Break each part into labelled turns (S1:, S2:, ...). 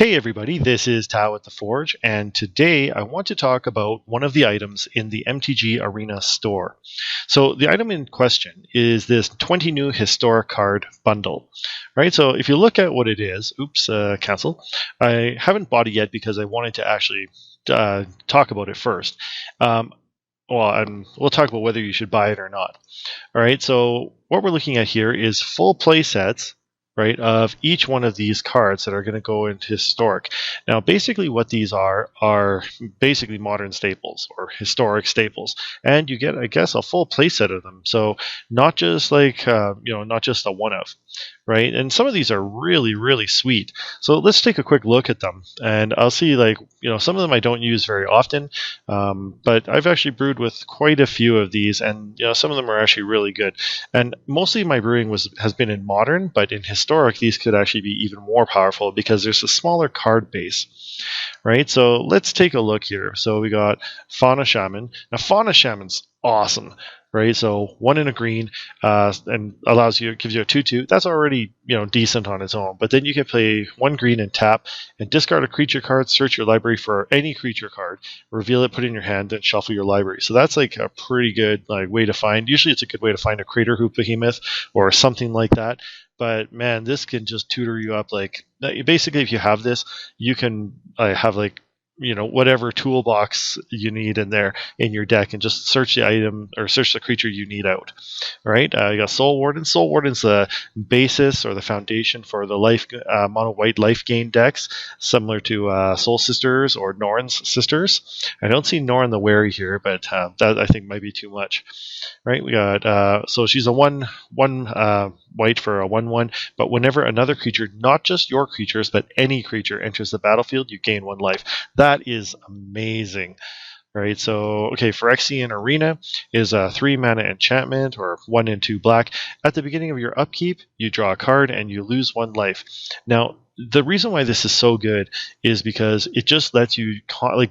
S1: Hey everybody, this is Tao at the Forge, and today I want to talk about one of the items in the MTG Arena store. So the item in question is this 20 new historic card bundle, right? So if you look at what it is, cancel. I haven't bought it yet because I wanted to actually talk about it first. And we'll talk about whether you should buy it or not. All right, so what we're looking at here is full play sets, right, of each one of these cards that are going to go into historic. Now, basically what these are basically modern staples or historic staples. And you get, I guess, a full play set of them. So not just like, not just a one of, right? And some of these are really, really sweet. So let's take a quick look at them. And I'll see, like, some of them I don't use very often, but I've actually brewed with quite a few of these, and some of them are actually really good. And mostly my brewing has been in modern, but in historic these could actually be even more powerful because there's a smaller card base, right? So let's take a look here. So we got Fauna Shaman. Now Fauna Shaman's awesome, right? So 1 in a green, and gives you a 2/2. That's already decent on its own. But then you can play 1 green and tap and discard a creature card, search your library for any creature card, reveal it, put it in your hand, then shuffle your library. So that's like a pretty good way to find. Usually it's a good way to find a Crater Hoop Behemoth or something like that. But man, this can just tutor you up. Like basically, if you have this, you can have whatever toolbox you need in there in your deck and just search the item or search the creature you need out. All right, you got Soul Warden. Soul Warden's the basis or the foundation for the mono white life gain decks, similar to Soul Sisters or Norn's Sisters. I don't see Norn the Wary here, but that I think might be too much. Right, we got so she's a one white for a 1/1, but whenever another creature, not just your creatures, but any creature enters the battlefield, you gain 1 life. That is amazing. Right, so okay, Phyrexian Arena is a 3 mana enchantment or 1 and 2 black. At the beginning of your upkeep, you draw a card and you lose 1 life. Now, the reason why this is so good is because it just lets you,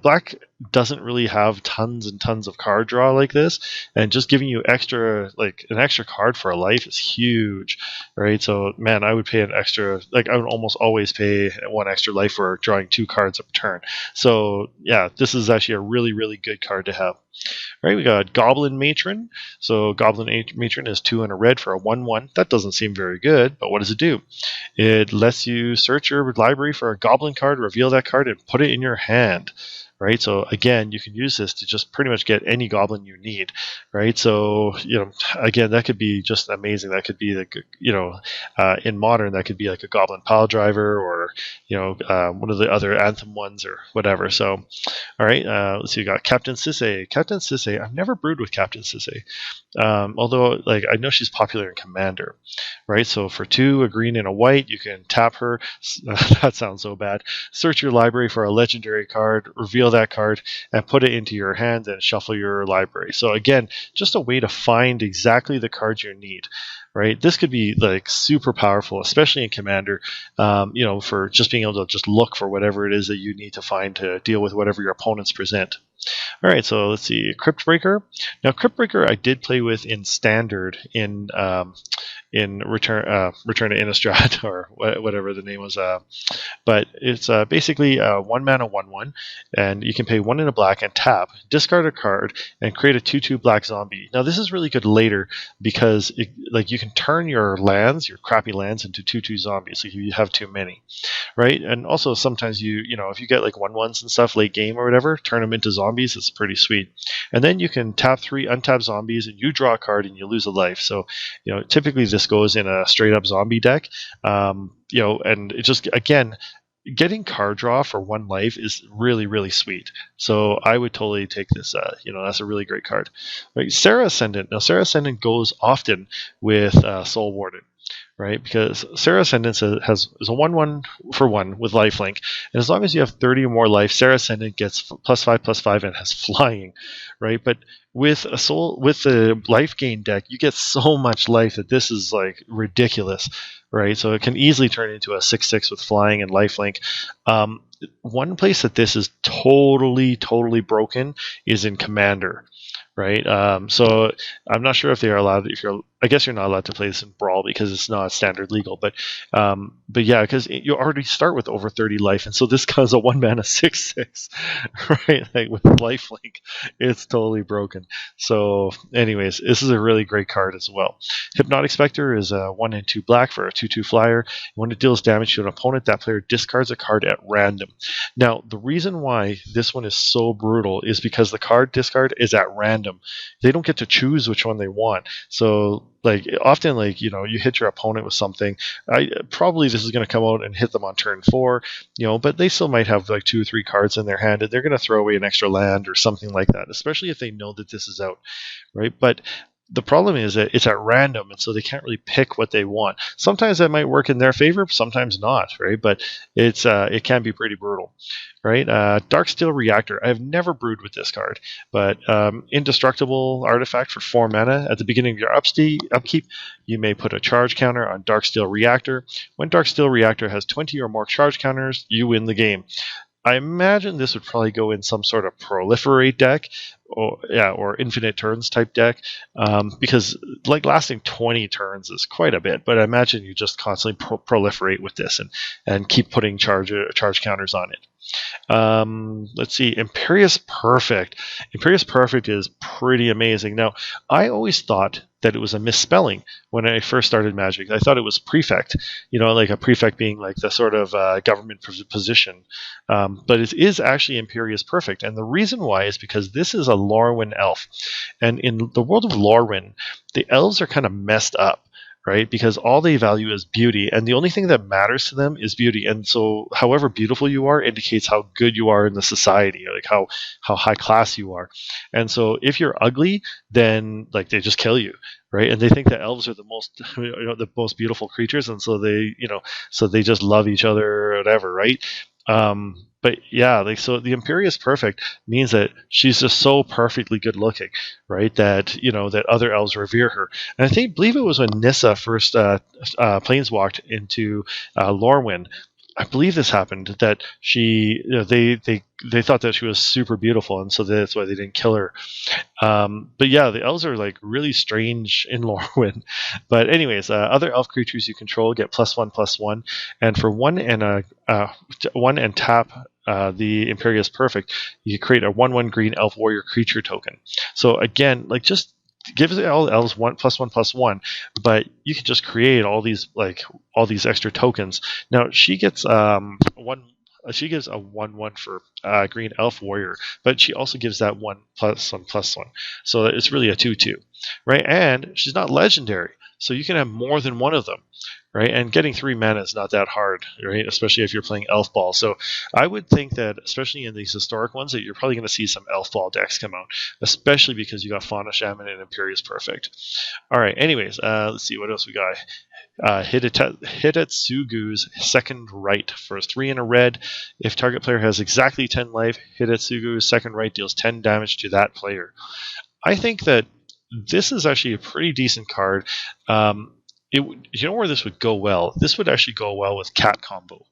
S1: black doesn't really have tons and tons of card draw like this, and just giving you an extra card for a life is huge, right? So man, I would pay an extra, I would almost always pay 1 extra life for drawing 2 cards a turn. So yeah, this is actually a really, really good card to have. Right, we got Goblin Matron. So Goblin Matron is 2 and a red for a 1/1. That doesn't seem very good, but what does it do? It lets you search your library for a goblin card, reveal that card, and put it in your hand. Right, so again, you can use this to just pretty much get any goblin you need. Right, so again, that could be just amazing. That could be in modern, that could be like a Goblin Pile Driver or one of the other Anthem ones or whatever. So, all right, let's see. We got Captain Sisay. Captain Sisay. I've never brewed with Captain Sisay, although I know she's popular in Commander. Right, so for 2, a green and a white, you can tap her. That sounds so bad. Search your library for a legendary card, reveal that card, and put it into your hand and shuffle your library. So again, just a way to find exactly the cards you need. Right, this could be super powerful, especially in Commander. For just being able to just look for whatever it is that you need to find to deal with whatever your opponents present. All right, so let's see, Cryptbreaker. Now, Cryptbreaker I did play with in Standard in Return to Innistrad or whatever the name was. But it's basically 1 mana 1/1, and you can pay 1 in a black and tap, discard a card, and create a 2/2 black zombie. Now, this is really good later because you can turn your crappy lands, into 2/2 zombies if you have too many, right? And also sometimes if you get 1/1s and stuff late game or whatever, turn them into zombies. It's pretty sweet. And then you can tap 3 untap zombies, and you draw a card and you lose a life. So typically this goes in a straight up zombie deck, and it just, again, getting card draw for 1 life is really, really sweet. So I would totally take this. That's a really great card. Right, Serra Ascendant. Now, Serra Ascendant goes often with Soul Warden. Right, because Serra Ascendant is a 1/1 for 1 with lifelink, and as long as you have 30 or more life, Serra Ascendant gets +5/+5 and has flying, right? But with the life gain deck, you get so much life that this is ridiculous, right? So it can easily turn into a 6/6 with flying and lifelink. One place that this is totally broken is in Commander. Right, so I'm not sure if they are allowed. If you're I guess you're not allowed to play this in Brawl because it's not standard legal. But yeah, because you already start with over 30 life, and so this guy's a 1 mana 6/6, right? Like with lifelink, it's totally broken. So, anyways, this is a really great card as well. Hypnotic Spectre is a 1 and 2 black for a 2/2 flyer. When it deals damage to an opponent, that player discards a card at random. Now, the reason why this one is so brutal is because the card discard is at random. They don't get to choose which one they want. So, like, often, like, you hit your opponent with something. Probably this is going to come out and hit them on turn 4, but they still might have like 2 or 3 cards in their hand, and they're going to throw away an extra land or something like that, especially if they know that this is out, right? But the problem is that it's at random, and so they can't really pick what they want. Sometimes that might work in their favor, sometimes not, right? But it can be pretty brutal, right? Darksteel Reactor. I've never brewed with this card, but indestructible artifact for 4 mana. At the beginning of your upkeep, you may put a charge counter on Darksteel Reactor. When Darksteel Reactor has 20 or more charge counters, you win the game. I imagine this would probably go in some sort of proliferate deck, or infinite turns type deck, because like lasting 20 turns is quite a bit. But I imagine you just constantly proliferate with this and keep putting charge counters on it. Let's see, Imperius Perfect. Imperius Perfect is pretty amazing. Now, I always thought that it was a misspelling when I first started Magic. I thought it was prefect, like a prefect being like the sort of government position. But it is actually Imperius Perfect. And the reason why is because this is a Lorwyn elf. And in the world of Lorwyn, the elves are kind of messed up, right? Because all they value is beauty, and the only thing that matters to them is beauty. And so, however beautiful you are indicates how good you are in the society, like how high class you are. And so, if you're ugly, then like they just kill you, right? And they think that elves are the most, the most beautiful creatures, and so they just love each other or whatever, right? But yeah, like, so the Imperius Perfect means that she's just so perfectly good looking, right? That that other elves revere her. And believe it was when Nissa first planeswalked into Lorwyn. I believe this happened, that she, they thought that she was super beautiful, and so that's why they didn't kill her. But yeah, the elves are like really strange in Lorwyn. But anyways, other elf creatures you control get +1/+1, and for 1 and tap the Imperius Perfect, you create a 1/1 green elf warrior creature token. So again, like, just gives all elves +1/+1, but you can just create all these extra tokens. Now she gets one. She gives a 1/1 for green elf warrior, but she also gives that 1/1/1. So it's really a 2/2, right? And she's not legendary, so you can have more than one of them, right? And getting 3 mana is not that hard, right? Especially if you're playing Elf Ball. So I would think that, especially in these historic ones, that you're probably going to see some Elf Ball decks come out, especially because you got Fauna Shaman and Imperius Perfect. All right, anyways, let's see what else we got. Hidetsugu's Second Right for 3 and a red. If target player has exactly 10 life, Hidetsugu's Second Right deals 10 damage to that player. I think that this is actually a pretty decent card. Where this would go well? This would actually go well with cat combo,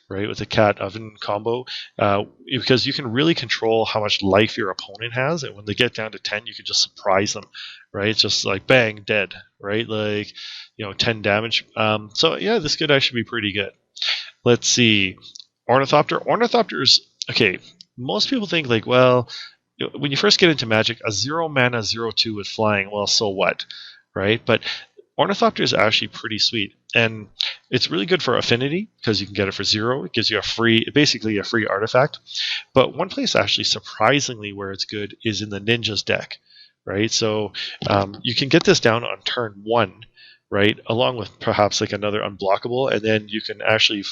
S1: right? With the cat oven combo, because you can really control how much life your opponent has, and when they get down to 10, you can just surprise them, right? It's just like bang, dead, right? Like 10 damage. So yeah, this could actually be pretty good. Let's see, Ornithopter. Ornithopter's okay. Most people think like, well, when you first get into Magic, a 0 mana 0/2 with flying, well, so what, right? But Ornithopter is actually pretty sweet, and it's really good for affinity because you can get it for 0. It gives you basically a free artifact. But one place actually surprisingly where it's good is in the Ninjas deck, right? So you can get this down on turn 1, right, along with perhaps like another unblockable, and then you can actually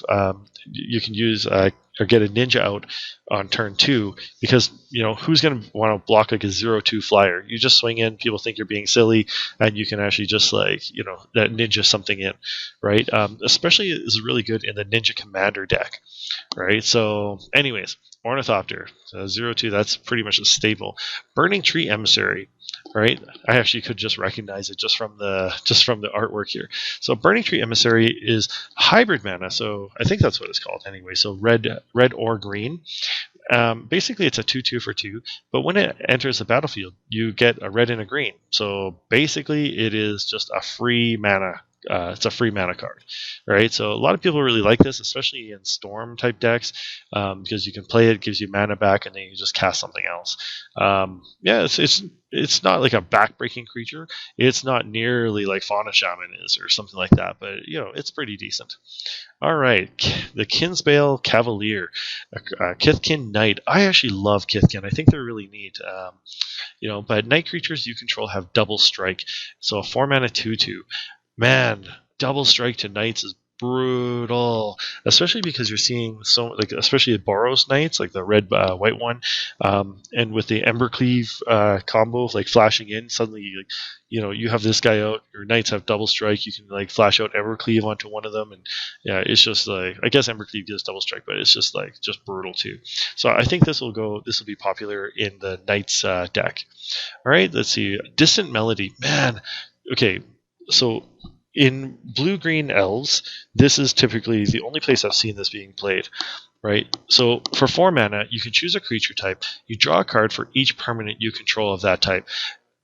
S1: you can use or get a ninja out on turn 2, because who's going to want to block like a 0/2 flyer? You just swing in, people think you're being silly, and you can actually just that ninja something in, right? Especially is really good in the Ninja Commander deck, right? So anyways, Ornithopter 0/2, that's pretty much a staple. Burning Tree Emissary. Right, I actually could just recognize it just from the artwork here. So Burning Tree Emissary is hybrid mana, so I think that's what it's called anyway. So red or green, Basically, it's a 2/2 for 2, but when it enters the battlefield, you get a red and a green. So basically, it is just a free mana. It's a free mana card, right? So a lot of people really like this, especially in storm type decks, because you can play it, gives you mana back, and then you just cast something else. Yeah, it's not like a backbreaking creature. It's not nearly like Fauna Shaman is or something like that, but it's pretty decent. All right, the Kinsbane Cavalier, Kithkin Knight. I actually love Kithkin. I think they're really neat. But night creatures you control have double strike, so a 4 mana 2/2. Man, double strike to knights is brutal, especially because you're seeing so like especially the Boros knights, like the red white one, and with the Ember Cleave combo, like flashing in suddenly, like you have this guy out, your knights have double strike, you can like flash out Ember Cleave onto one of them, and yeah, it's just like, I guess Ember Cleave gives double strike, but it's just brutal too. So I think this will be popular in the knights deck. All right, let's see, Distant Melody, man. Okay, so in blue-green elves, this is typically the only place I've seen this being played, right? So for 4 mana, you can choose a creature type. You draw a card for each permanent you control of that type.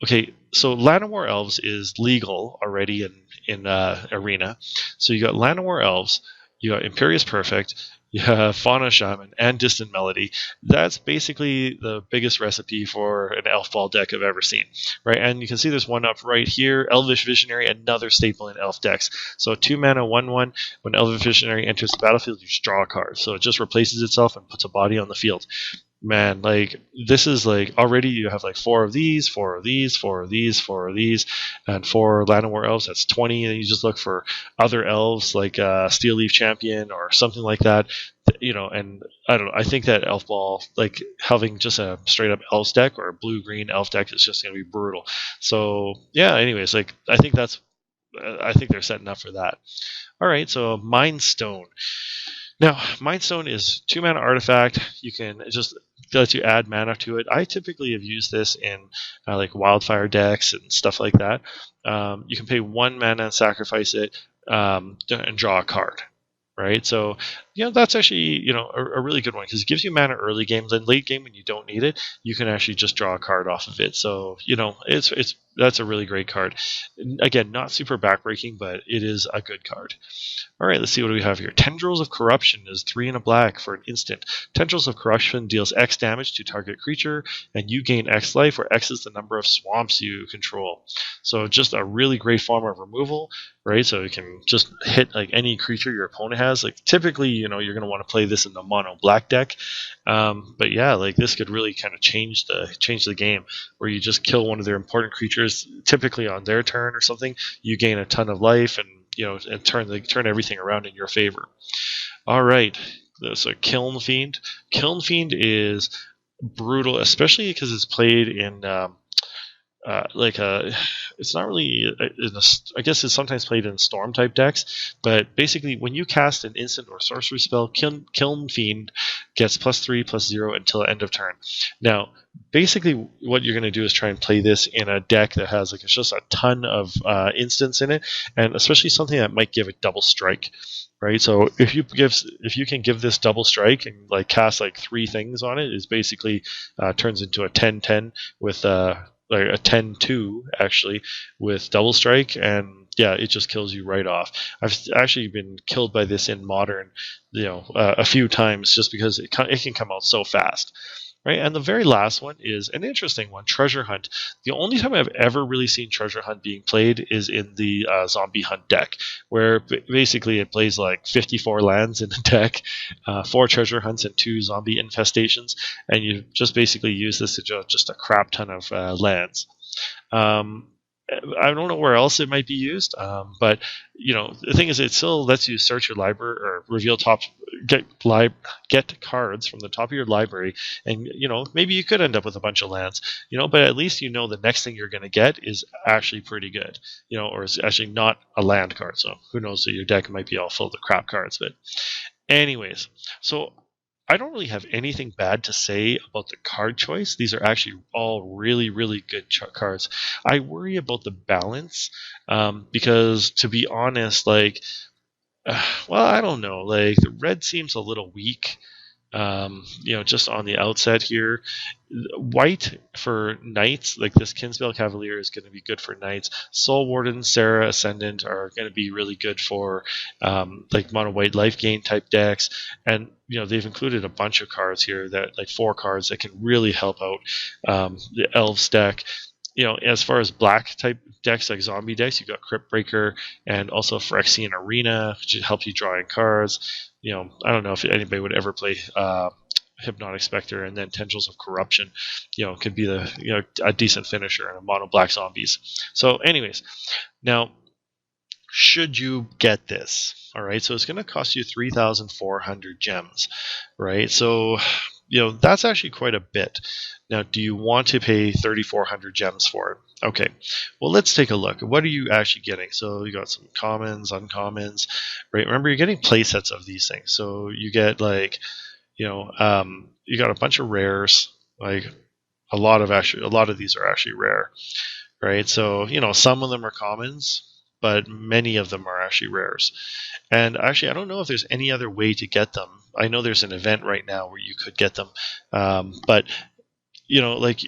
S1: Okay, so Lattimore Elves is legal already in Arena. So you got Lattimore Elves, you got Imperius Perfect, you have Fauna Shaman, and Distant Melody. That's basically the biggest recipe for an elf ball deck I've ever seen, right? And you can see there's one up right here, Elvish Visionary, another staple in elf decks. So 2 mana 1/1. When Elvish Visionary enters the battlefield, you just draw a card. So it just replaces itself and puts a body on the field. Man, like this is like already you have like 4 of these, 4 of these, 4 of these, 4 of these, and 4 Lattimore Elves. That's 20. And you just look for other elves like Steel Leaf Champion or something like that. And I don't know. I think that elf ball, like having just a straight up elves deck or a blue green elf deck, is just going to be brutal. So yeah. Anyways, like I think they're setting up for that. All right. So Mind Stone. Now, Mind Stone is 2 mana artifact. You can just let you add mana to it. I typically have used this in like wildfire decks and stuff like that. You can pay 1 mana and sacrifice it and draw a card. Right, so that's actually a really good one because it gives you mana early game. Then late game when you don't need it, you can actually just draw a card off of it. So that's a really great card. Again, not super backbreaking, but it is a good card. All right, let's see what we have here. Tendrils of Corruption is 3 and a black for an instant. Tendrils of Corruption deals X damage to target creature, and you gain X life, where X is the number of swamps you control. So just a really great form of removal, right? So you can just hit like any creature your opponent has. Like typically, you're going to want to play this in the mono black deck. But yeah, like this could really kind of change the game, where you just kill one of their important creatures, typically on their turn or something. You gain a ton of life and turn everything around in your favor. All right, so Kiln Fiend. Kiln Fiend is brutal, especially because it's played in it's not really I guess it's sometimes played in storm type decks, but basically when you cast an instant or sorcery spell, Kiln Fiend gets +3/+0 until end of turn. Now basically what you're going to do is try and play this in a deck that has like it's just a ton of instants in it, and especially something that might give it double strike, right? So if you can give this double strike and like cast like 3 things on it, is basically turns into a 10/10 with like a 10/2 actually with double strike, and yeah, it just kills you right off. I've actually been killed by this in modern, a few times just because it can come out so fast. Right, and the very last one is an interesting one, Treasure Hunt. The only time I've ever really seen Treasure Hunt being played is in the Zombie Hunt deck, where basically it plays like 54 lands in the deck, 4 Treasure Hunts and 2 Zombie Infestations, and you just basically use this to just a crap ton of lands. I don't know where else it might be used, but the thing is, it still lets you search your library or get cards from the top of your library, and maybe you could end up with a bunch of lands, but at least the next thing you're going to get is actually pretty good, or it's actually not a land card. So who knows? So your deck might be all full of crap cards, but anyways, so I don't really have anything bad to say about the card choice. These are actually all really, really good cards. I worry about the balance because, to be honest, I don't know. Like the red seems a little weak. Just on the outset here, white for knights, like this Kinsbane Cavalier is going to be good for knights. Soul Warden, Sarah, Ascendant are going to be really good for like mono white life gain type decks. And they've included a bunch of cards here that like 4 cards that can really help out the Elves deck. As far as black type decks like zombie decks, you've got Crypt Breaker and also Phyrexian Arena, which helps you draw in cards. I don't know if anybody would ever play Hypnotic Spectre, and then Tendrils of Corruption, could be a decent finisher in a mono black zombies. So, anyways, now should you get this? All right, so it's going to cost you 3,400 gems, right? So, that's actually quite a bit. Now, do you want to pay 3,400 gems for it? Okay, well, let's take a look. What are you actually getting? So you got some commons, uncommons, right? Remember, you're getting playsets of these things. So you get like, you got a bunch of rares. Like a lot of these are actually rare, right? So some of them are commons, but many of them are actually rares. And actually, I don't know if there's any other way to get them. I know there's an event right now where you could get them, but like,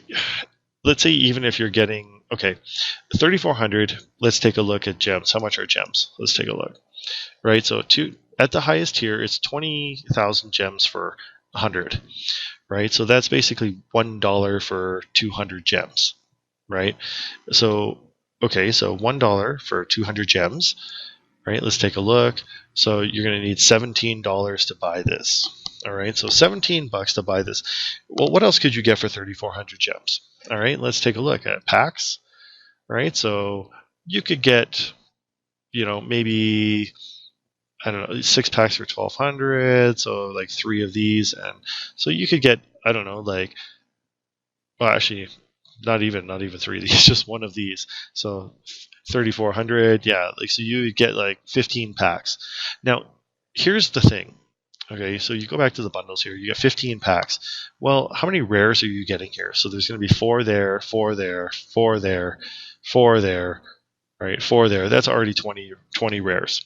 S1: let's say even if you're getting, okay, 3,400, let's take a look at gems. How much are gems? Let's take a look. Right, so at the highest tier, it's 20,000 gems for 100. Right, so that's basically $1 for 200 gems. Right, so, okay, so $1 for 200 gems. Right, let's take a look. So you're going to need $17 to buy this. All right, so $17 to buy this. Well, what else could you get for 3,400 gems? All right, let's take a look at packs. Right, so you could get, maybe, I don't know, 6 packs for 1,200. So like 3 of these, and so you could get, I don't know, like, well, actually, not even 3 of these, just 1 of these. So 3,400, yeah, like, so you get like 15 packs. Now, here's the thing. Okay, so you go back to the bundles here. You get 15 packs. Well, how many rares are you getting here? So there's going to be 4 there, 4 there, 4 there, 4 there, right? 4 there. That's already 20 rares,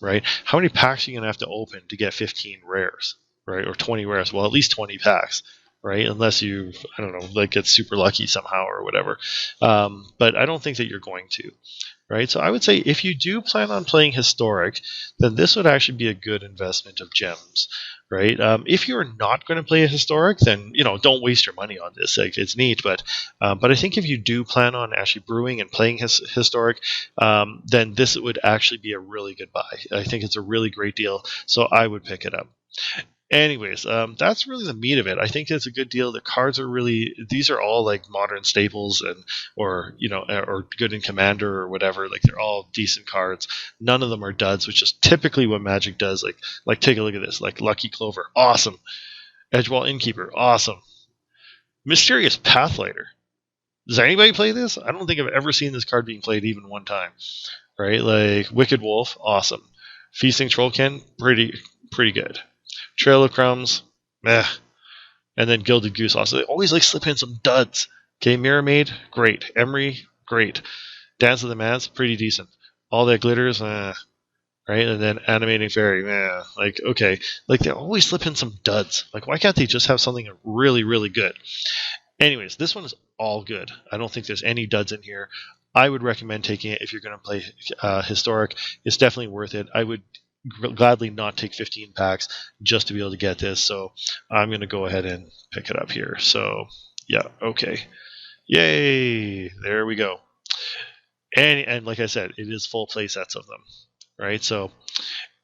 S1: right? How many packs are you going to have to open to get 15 rares, right? Or 20 rares? Well, at least 20 packs, right? Unless you, I don't know, like get super lucky somehow or whatever. But I don't think that you're going to. Right, so I would say if you do plan on playing Historic, then this would actually be a good investment of gems, right? If you're not going to play a Historic, then don't waste your money on this. Like, it's neat, but I think if you do plan on actually brewing and playing Historic, then this would actually be a really good buy. I think it's a really great deal, so I would pick it up. Anyways, that's really the meat of it. I think it's a good deal. The cards are these are all like modern staples or good in Commander or whatever. Like, they're all decent cards. None of them are duds, which is typically what Magic does. Like take a look at this. Like Lucky Clover, awesome. Edgewall Innkeeper, awesome. Mysterious Pathlighter. Does anybody play this? I don't think I've ever seen this card being played even one time. Right? Like Wicked Wolf, awesome. Feasting Trollkin, pretty good. Trail of Crumbs, meh. And then Gilded Goose also. They always like slip in some duds. Okay, Mirror Maid, great. Emery, great. Dance of the Mans, pretty decent. All That Glitters, right? And then Animating Fairy, meh. Like, okay. Like, they always slip in some duds. Like, why can't they just have something really, really good? Anyways, this one is all good. I don't think there's any duds in here. I would recommend taking it if you're going to play Historic. It's definitely worth it. I would gladly not take 15 packs just to be able to get this, so I'm going to go ahead and pick it up here. So yeah, okay, yay, there we go. And like I said, it is full play sets of them, right? So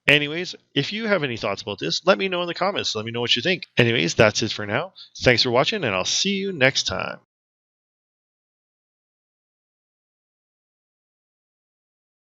S1: anyways, if you have any thoughts about this, let me know in the comments. Let me know what you think. Anyways, that's it for now. Thanks for watching, and I'll see you next time.